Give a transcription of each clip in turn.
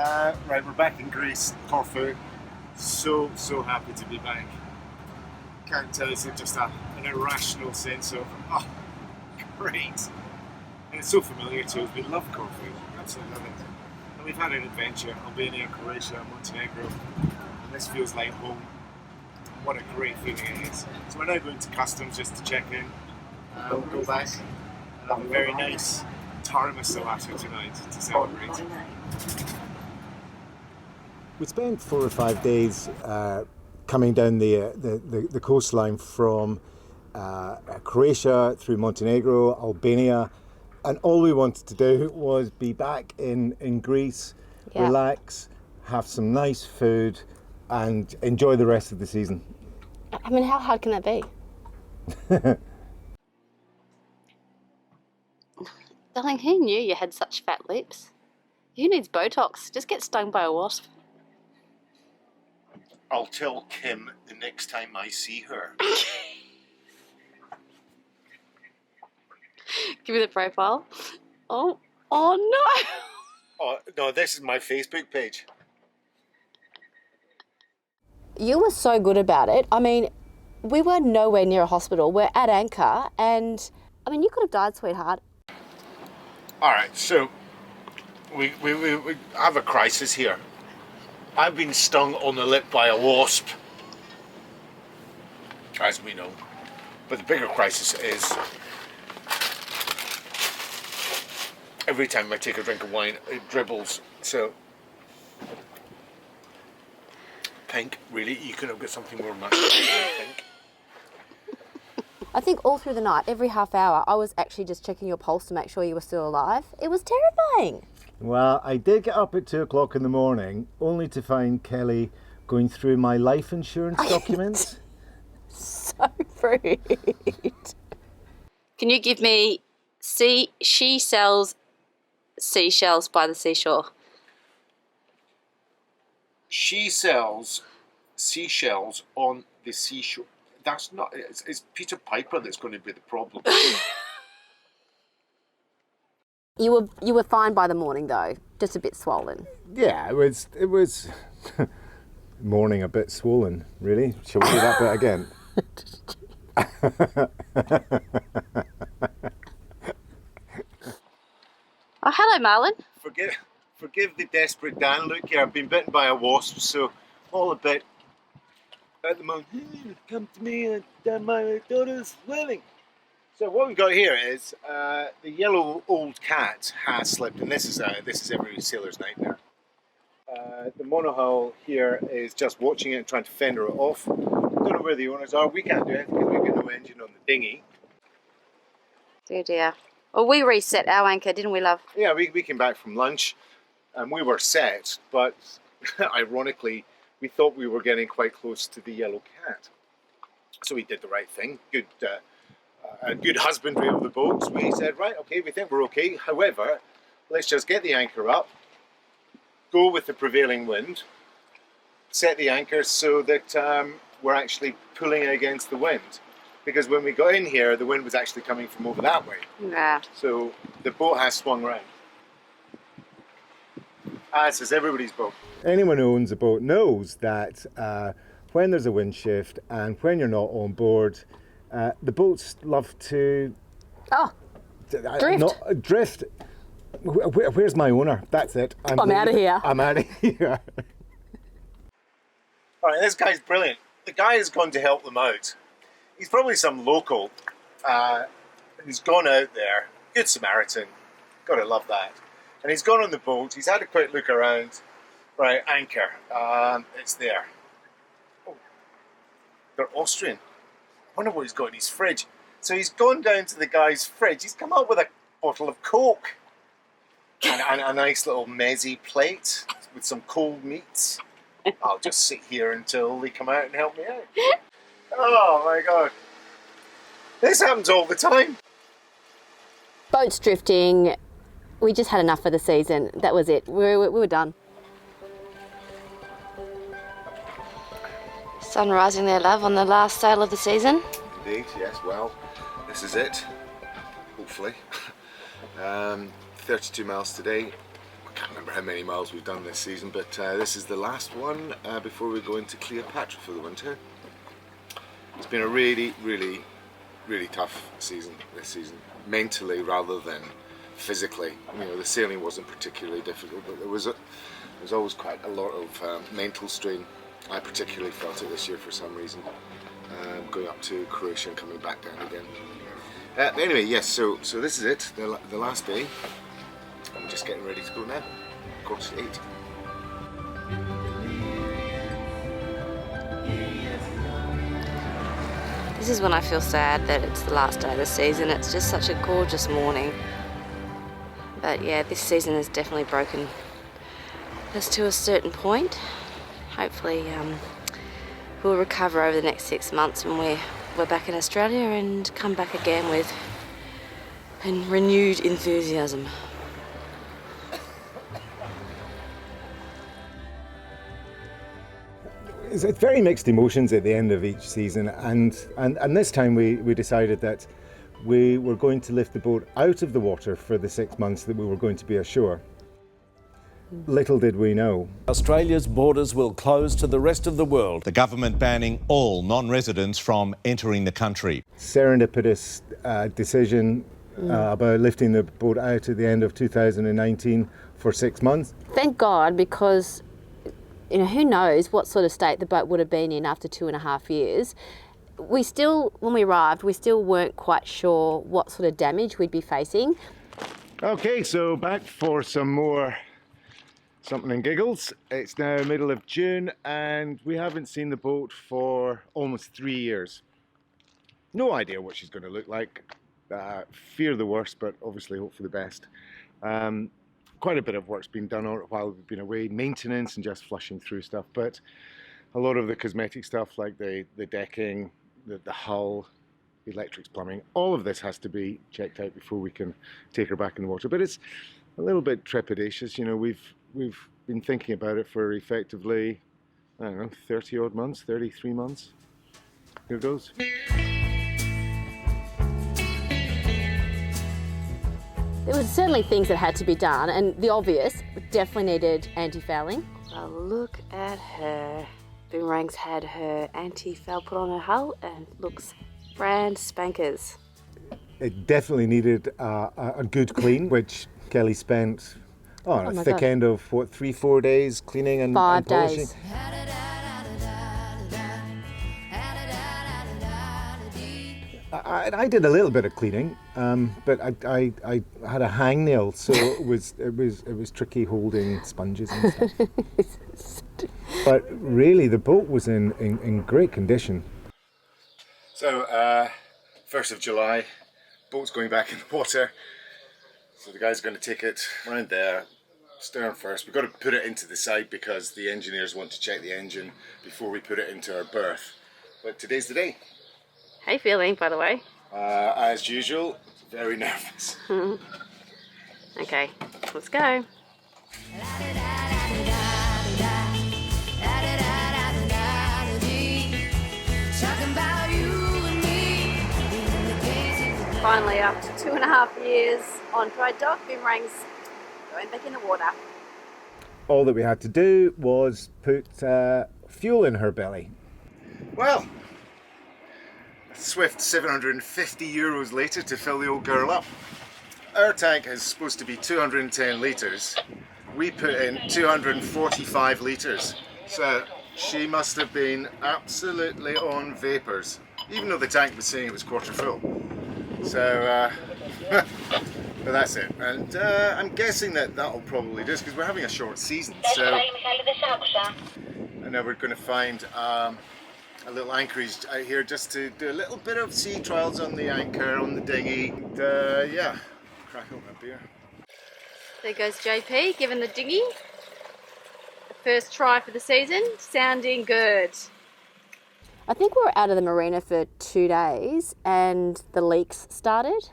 Right, we're back in Greece, Corfu. So happy to be back. Can't tell you, it's just an irrational sense of, oh, great. And it's so familiar to us. We love Corfu, absolutely love it. And we've had an adventure, Albania, Croatia, Montenegro, and this feels like home. What a great feeling it is. So we're now going to customs just to check in. We'll go back and have a very nice tiramisu latte tonight to celebrate. We spent 4 or 5 days coming down the coastline from Croatia through Montenegro, Albania, and all we wanted to do was be back in Greece, relax, have some nice food, and enjoy the rest of the season. I mean, how hard can that be? Darling, who knew you had such fat lips? Who needs Botox? Just get stung by a wasp. I'll tell Kim the next time I see her. Give me the profile. Oh no! Oh, no, this is my Facebook page. You were so good about it. I mean, we were nowhere near a hospital. We're at anchor, and I mean, you could have died, sweetheart. All right, so we have a crisis here. I've been stung on the lip by a wasp, as we know. But the bigger crisis is every time I take a drink of wine, it dribbles. So, Pink, really, you could have got something more masculine than Pink. I think all through the night, every half hour, I was actually just checking your pulse to make sure you were still alive. It was terrifying. Well, I did get up at 2 o'clock in the morning, only to find Kelly going through my life insurance documents. So rude. Can you give me she sells seashells by the seashore? She sells seashells on the seashore. That's not. It's Peter Piper that's going to be the problem. You were fine by the morning though, just a bit swollen. Yeah, it was morning a bit swollen, really. Shall we do that bit again? Oh, hello, Marlon. Forgive the desperate Dan look here. I've been bitten by a wasp, so all a bit at the moment. Come to me, my daughter's swimming. So what we've got here is the yellow old cat has slipped, and this is every sailor's nightmare. The monohull here is just watching it and trying to fender it off. Don't know where the owners are. We can't do anything because we've got no engine on the dinghy. Dear, dear. Well, we reset our anchor, didn't we, love? Yeah, we came back from lunch and we were set, but ironically, we thought we were getting quite close to the yellow cat. So we did the right thing. Good husbandry of the boats. We said, right, okay, we think we're okay. However, let's just get the anchor up, go with the prevailing wind, set the anchor so that we're actually pulling against the wind. Because when we got in here, the wind was actually coming from over that way. Yeah. So the boat has swung round. As is everybody's boat. Anyone who owns a boat knows that when there's a wind shift and when you're not on board, the boats love to drift. Where's my owner? That's it. I'm out of here. I'm out of here. All right, this guy's brilliant. The guy has gone to help them out. He's probably some local who's gone out there. Good Samaritan. Gotta love that. And he's gone on the boat. He's had a quick look around. Right, anchor. It's there. Oh, they're Austrian. I wonder what he's got in his fridge. So he's gone down to the guy's fridge. He's come up with a bottle of Coke and a nice little mezzy plate with some cold meats. I'll just sit here until they come out and help me out. Oh my God. This happens all the time. Boats drifting. We just had enough for the season. That was it. We were done. Sun rising there, love, on the last sail of the season. Indeed, yes. Well, this is it. Hopefully. 32 miles today. I can't remember how many miles we've done this season, but this is the last one before we go into Cleopatra for the winter. It's been a really, really, really tough season this season, mentally rather than physically. You know, the sailing wasn't particularly difficult, but there was always quite a lot of mental strain. I particularly felt it this year for some reason, going up to Croatia and coming back down again. Anyway, yes, so this is it, the last day. I'm just getting ready to go now, 8:15. This is when I feel sad that it's the last day of the season. It's just such a gorgeous morning. But yeah, this season has definitely broken us to a certain point. Hopefully we'll recover over the next 6 months when we're back in Australia and come back again with a renewed enthusiasm. It's very mixed emotions at the end of each season, and this time we decided that we were going to lift the boat out of the water for the 6 months that we were going to be ashore. Little did we know. Australia's borders will close to the rest of the world. The government banning all non-residents from entering the country. Serendipitous decision about lifting the boat out at the end of 2019 for 6 months. Thank God, because you know, who knows what sort of state the boat would have been in after 2.5 years. We still, when we arrived, we still weren't quite sure what sort of damage we'd be facing. Okay, so back for some more something and giggles. It's now middle of June and we haven't seen the boat for almost 3 years. No idea what she's going to look like. Fear the worst, but obviously hope for the best. Quite a bit of work's been done on it while we've been away, maintenance and just flushing through stuff, but a lot of the cosmetic stuff like the decking, the hull, the electrics, plumbing, all of this has to be checked out before we can take her back in the water. But it's a little bit trepidatious, you know. We've been thinking about it for effectively, I don't know, 30 odd months, 33 months. Here goes. There was certainly things that had to be done, and the obvious definitely needed anti-fouling. Oh, look at her. Boomerang's had her anti-foul put on her hull and looks brand spankers. It definitely needed a good clean, which Kelly spent a thick God. end of, what, 3-4 days cleaning and 5 and polishing. days. I did a little bit of cleaning, but I had a hangnail, so it was tricky holding sponges and stuff. But really, the boat was in great condition. So, 1st of July, boat's going back in the water. So the guy's going to take it around there, stern first. We've got to put it into the side because the engineers want to check the engine before we put it into our berth. But today's the day. How you feeling, by the way? As usual, very nervous. Okay, let's go. Finally, after 2.5 years on dry dock, Boomerang's going back in the water. All that we had to do was put fuel in her belly. Well, a swift €750 later to fill the old girl up. Our tank is supposed to be 210 litres. We put in 245 litres. So she must have been absolutely on vapours, even though the tank was saying it was quarter full. So, but that's it. And I'm guessing that'll probably do, because we're having a short season. So, and now we're going to find a little anchorage out here just to do a little bit of sea trials on the anchor, on the dinghy. And, yeah, crack open a beer. There goes JP, giving the dinghy. The first try for the season, sounding good. I think we were out of the marina for 2 days and the leaks started.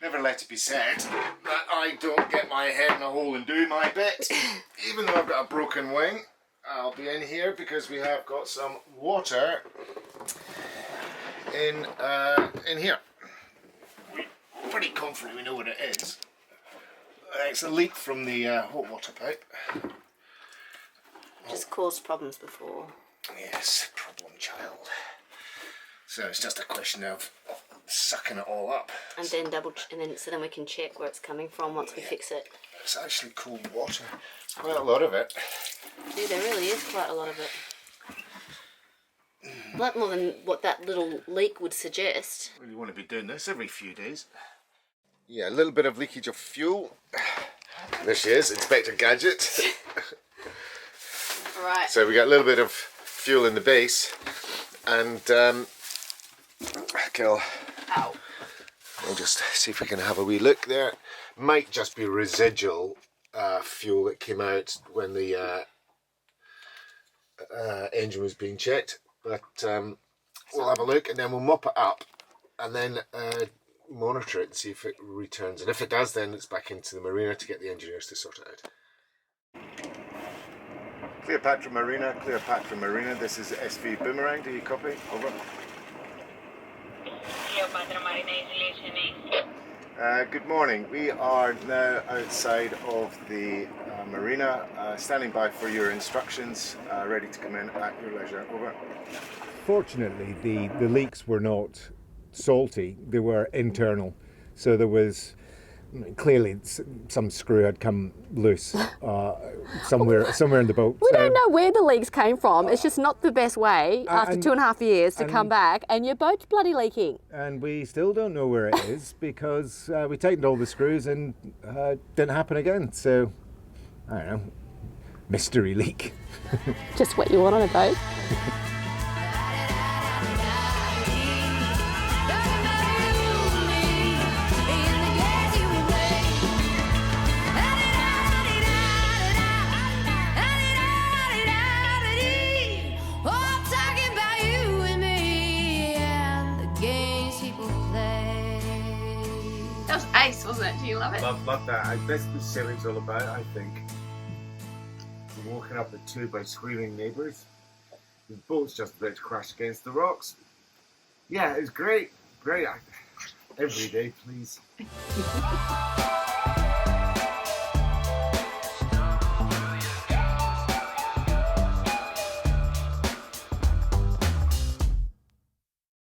Never let it be said that I don't get my head in a hole and do my bit. Even though I've got a broken wing, I'll be in here because we have got some water in here. We're pretty confident we know what it is. It's a leak from the hot water pipe. Just caused problems before. Yes, problem child. So it's just a question of sucking it all up. And then so then we can check where it's coming from once we fix it. It's actually cold water. Quite a lot of it. Yeah, there really is quite a lot of it. A lot more than what that little leak would suggest. Well, you want to be doing this every few days. Yeah, a little bit of leakage of fuel. There she is, Inspector Gadget. Right. So we got a little bit of fuel in the base, and Gil, Ow. we'll just see if we can have a wee look there. Might just be residual fuel that came out when the engine was being checked, but we'll have a look and then we'll mop it up and then monitor it and see if it returns, and if it does then it's back into the marina to get the engineers to sort it out. Cleopatra Marina, this is SV Boomerang, do you copy? Over. Cleopatra Marina is listening. Good morning, we are now outside of the marina, standing by for your instructions, ready to come in at your leisure. Over. Fortunately, the leaks were not salty, they were internal. So there was clearly some screw had come loose somewhere in the boat. We don't know where the leaks came from. It's just not the best way after 2.5 years to come back and your boat's bloody leaking. And we still don't know where it is because we tightened all the screws and it didn't happen again. So, I don't know, mystery leak. Just what you want on a boat. That was ace, wasn't it? Do you love it? Love that. That's what sailing's all about, I think. We're walking up the two by screaming neighbours. The boat's just about to crash against the rocks. Yeah, it was great. Great. Every day, please.